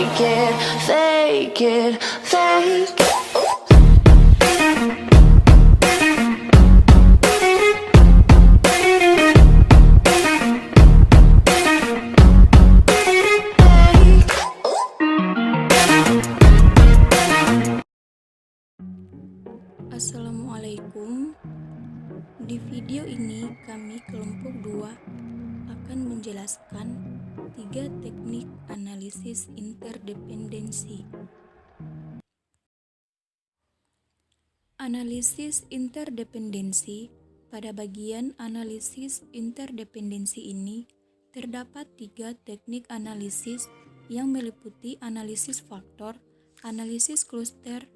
fake it, fake it, fake it. Assalamualaikum. Di video ini kami kelompok 2 akan menjelaskan 3 teknik analisis interdependensi. Analisis interdependensi. Pada bagian analisis interdependensi ini terdapat 3 teknik analisis yang meliputi analisis faktor, analisis kluster,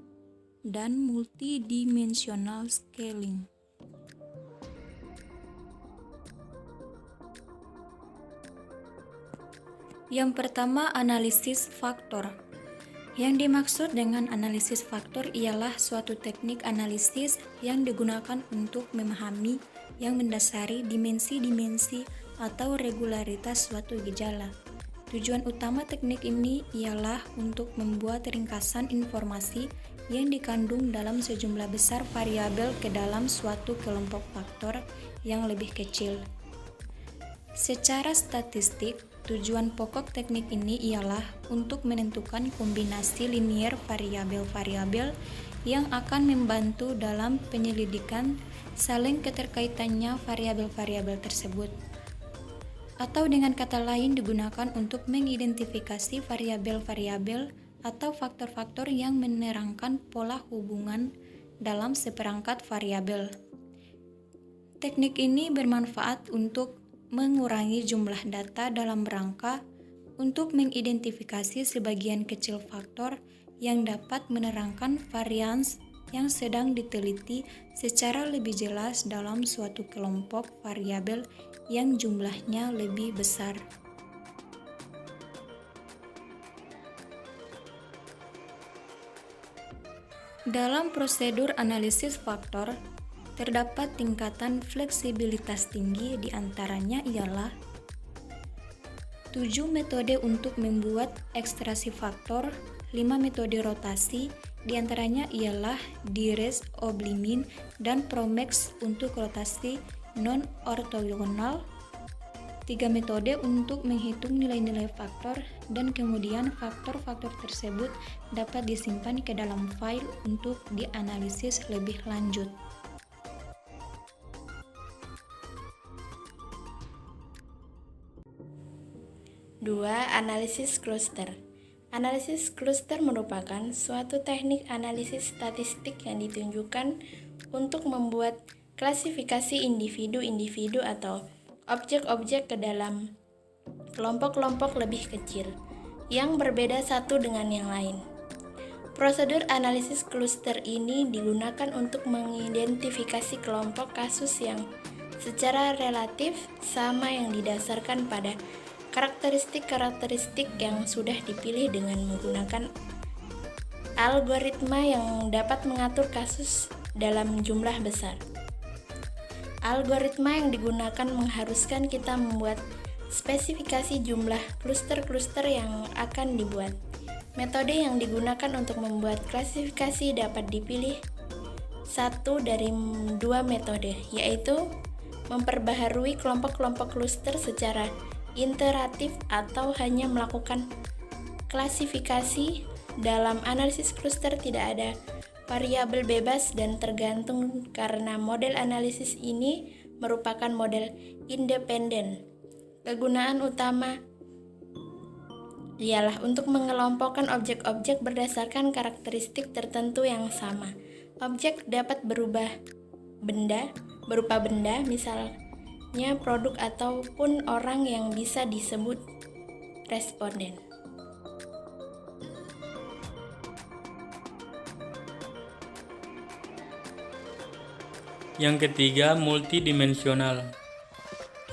dan multidimensional scaling. Yang pertama, analisis faktor. Yang dimaksud dengan analisis faktor ialah suatu teknik analisis yang digunakan untuk memahami yang mendasari dimensi-dimensi atau regularitas suatu gejala. Tujuan utama teknik ini ialah untuk membuat ringkasan informasi yang dikandung dalam sejumlah besar variabel ke dalam suatu kelompok faktor yang lebih kecil. Secara statistik, tujuan pokok teknik ini ialah untuk menentukan kombinasi linier variabel-variabel yang akan membantu dalam penyelidikan saling keterkaitannya variabel-variabel tersebut. Atau dengan kata lain digunakan untuk mengidentifikasi variabel-variabel atau faktor-faktor yang menerangkan pola hubungan dalam seperangkat variabel. Teknik ini bermanfaat untuk mengurangi jumlah data dalam rangka untuk mengidentifikasi sebagian kecil faktor yang dapat menerangkan varians yang sedang diteliti secara lebih jelas dalam suatu kelompok variabel yang jumlahnya lebih besar. Dalam prosedur analisis faktor, terdapat tingkatan fleksibilitas tinggi, diantaranya ialah 7 metode untuk membuat ekstraksi faktor, 5 metode rotasi, diantaranya ialah Dirichlet, Oblimin, dan Promax untuk rotasi non-ortogonal, 3 metode untuk menghitung nilai-nilai faktor, dan kemudian faktor-faktor tersebut dapat disimpan ke dalam file untuk dianalisis lebih lanjut. Dua, analisis kluster. Analisis kluster merupakan suatu teknik analisis statistik yang ditunjukkan untuk membuat klasifikasi individu-individu atau objek-objek ke dalam kelompok-kelompok lebih kecil yang berbeda satu dengan yang lain. Prosedur analisis kluster ini digunakan untuk mengidentifikasi kelompok kasus yang secara relatif sama yang didasarkan pada karakteristik-karakteristik yang sudah dipilih dengan menggunakan algoritma yang dapat mengatur kasus dalam jumlah besar. Algoritma yang digunakan mengharuskan kita membuat spesifikasi jumlah kluster-kluster yang akan dibuat. Metode yang digunakan untuk membuat klasifikasi dapat dipilih satu dari 2 metode, yaitu memperbaharui kelompok-kelompok kluster secara iteratif atau hanya melakukan klasifikasi. Dalam analisis kluster tidak ada variabel bebas dan tergantung karena model analisis ini merupakan model independen. Kegunaan utama ialah untuk mengelompokkan objek-objek berdasarkan karakteristik tertentu yang sama. Objek dapat berupa benda, misalnya produk ataupun orang yang bisa disebut responden. Yang ketiga, multidimensional.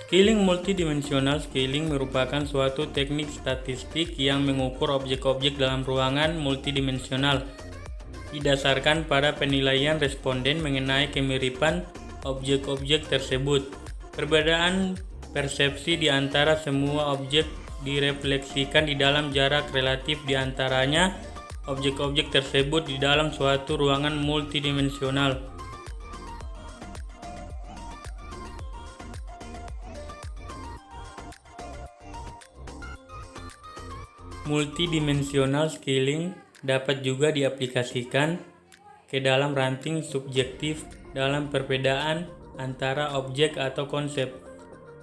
Scaling multidimensional scaling merupakan suatu teknik statistik yang mengukur objek-objek dalam ruangan multidimensional didasarkan pada penilaian responden mengenai kemiripan objek-objek tersebut. Perbedaan persepsi di antara semua objek direfleksikan di dalam jarak relatif di antaranya objek-objek tersebut di dalam suatu ruangan multidimensional. Multidimensional scaling dapat juga diaplikasikan ke dalam ranting subjektif dalam perbedaan antara objek atau konsep.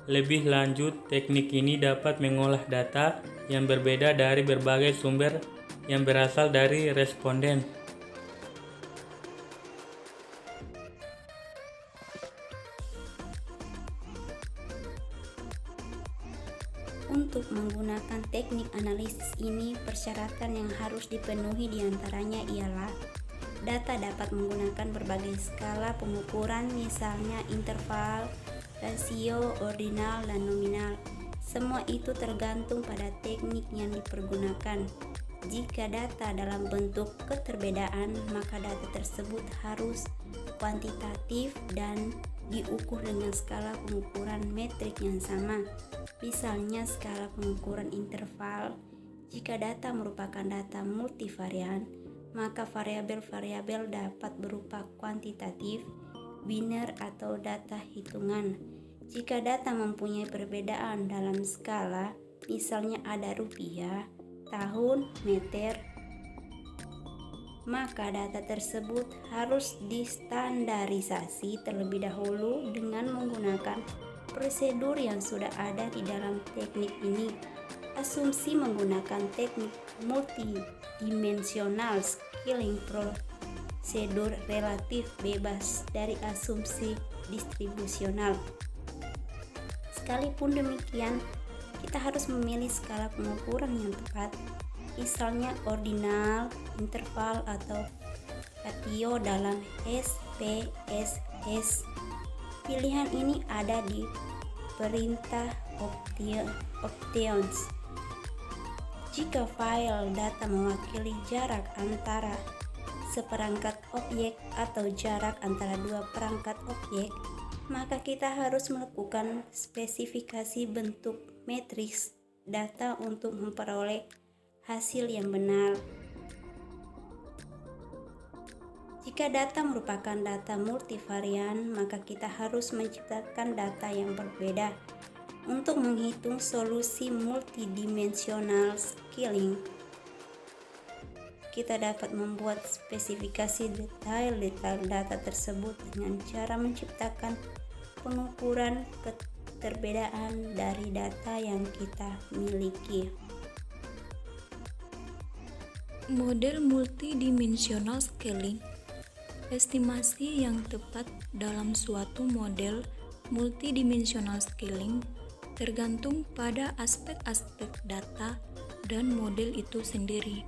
Lebih lanjut, teknik ini dapat mengolah data yang berbeda dari berbagai sumber yang berasal dari responden. Untuk menggunakan teknik analisis ini, persyaratan yang harus dipenuhi diantaranya ialah data dapat menggunakan berbagai skala pengukuran, misalnya interval, rasio, ordinal, dan nominal. Semua itu tergantung pada teknik yang dipergunakan. Jika data dalam bentuk keterbedaan, maka data tersebut harus kuantitatif dan diukur dengan skala pengukuran metrik yang sama. Misalnya skala pengukuran interval. Jika data merupakan data multivarian, maka variabel-variabel dapat berupa kuantitatif, biner, atau data hitungan. Jika data mempunyai perbedaan dalam skala, misalnya ada rupiah, tahun, meter, maka data tersebut harus distandarisasi terlebih dahulu dengan menggunakan prosedur yang sudah ada di dalam teknik ini. Asumsi menggunakan teknik multidimensional scaling prosedur relatif bebas dari asumsi distribusional. Sekalipun demikian, kita harus memilih skala pengukuran yang tepat, misalnya ordinal, interval, atau ratio dalam SPSS. Pilihan ini ada di perintah options. Jika file data mewakili jarak antara seperangkat objek atau jarak antara dua perangkat objek, maka kita harus melakukan spesifikasi bentuk matriks data untuk memperoleh hasil yang benar. Jika data merupakan data multivarian, maka kita harus menciptakan data yang berbeda. Untuk menghitung solusi multidimensional scaling, kita dapat membuat spesifikasi detail-detail data tersebut dengan cara menciptakan pengukuran keterbedaan dari data yang kita miliki. Model multidimensional scaling. Estimasi yang tepat dalam suatu model multidimensional scaling tergantung pada aspek-aspek data dan model itu sendiri.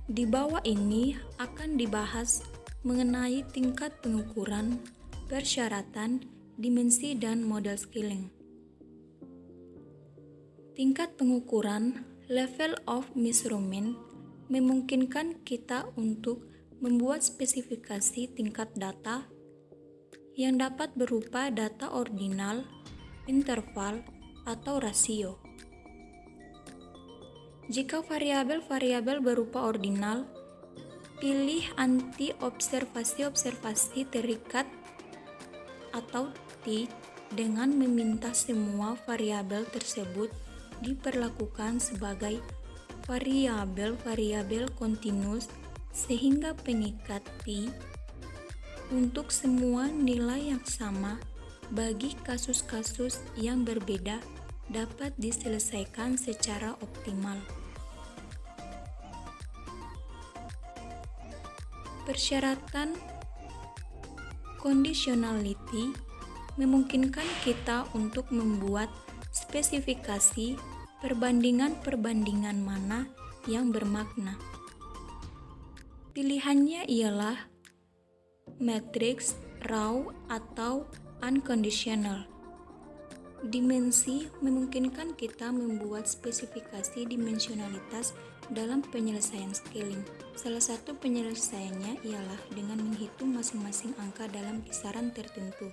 Di bawah ini akan dibahas mengenai tingkat pengukuran, persyaratan, dimensi, dan model scaling. Tingkat pengukuran, level of measurement, memungkinkan kita untuk membuat spesifikasi tingkat data yang dapat berupa data ordinal, interval, atau rasio. Jika variabel-variabel berupa ordinal, pilih anti observasi-observasi terikat atau T dengan meminta semua variabel tersebut diperlakukan sebagai variabel-variabel kontinus sehingga pengikat T untuk semua nilai yang sama bagi kasus-kasus yang berbeda dapat diselesaikan secara optimal. Persyaratan conditionality memungkinkan kita untuk membuat spesifikasi perbandingan-perbandingan mana yang bermakna. Pilihannya ialah matrix, raw, atau unconditional. Dimensi memungkinkan kita membuat spesifikasi dimensionalitas dalam penyelesaian scaling. Salah satu penyelesaiannya ialah dengan menghitung masing-masing angka dalam kisaran tertentu.